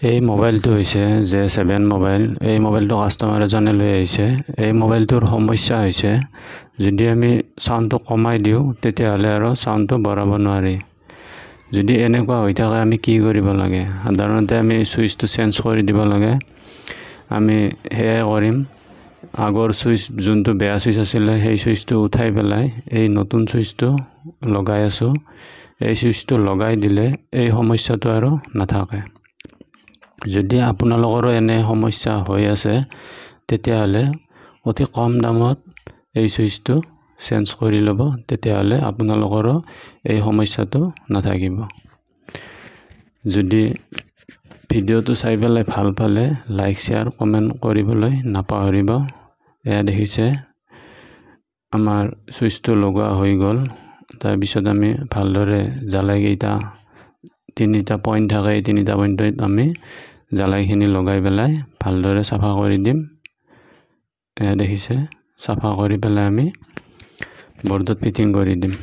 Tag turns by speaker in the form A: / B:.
A: এই মোবাইলটো হৈছে J7 মোবাইল। এই মোবাইলটো কাস্টমাৰ এজনে লৈ আহিছে। এই মোবাইলটোৰ সমস্যা হৈছে যদি আমি সাউণ্ডটো কমাই দিওঁ তেতিয়াহ'লে আৰু সাউণ্ডটো বঢ়াব নোৱাৰি। যদি এনেকুৱা হৈ থাকে আমি কি কৰিব লাগে? সাধাৰণতে আমি সুইচটো চেঞ্জ কৰি দিব লাগে। আমি হেয়াই কৰিম। আগৰ সুইচ যোনটো বেয়া সুইচ আছিল সেই সুইচটো উঠাই পেলাই এই নতুন সুইচটো লগাই আছো। এই সুইচটো লগাই দিলে এই সমস্যাটো আৰু নাথাকে। যদি আপোনালোকৰো এনে সমস্যা হৈ আছে তেতিয়াহ'লে অতি কম দামত এই সুইচটো চেঞ্জ কৰি ল'ব, তেতিয়াহ'লে আপোনালোকৰো এই সমস্যাটো নাথাকিব। যদি ভিডিঅ'টো চাই পেলাই ভাল পালে লাইক শ্বেয়াৰ কমেন্ট কৰিবলৈ নাপাহৰিব। এয়া দেখিছে আমাৰ সুইচটো লগোৱা হৈ গ'ল। তাৰ পিছত আমি ভালদৰে জ্বালাইকেইটা তিনিটা পইণ্ট থাকে, এই তিনিটা পইণ্টত আমি জ্বালাইখিনি লগাই পেলাই ভালদৰে চাফা কৰি দিম। এয়া দেখিছে চাফা কৰি পেলাই আমি বৰ্ডত ফিটিং কৰি দিম।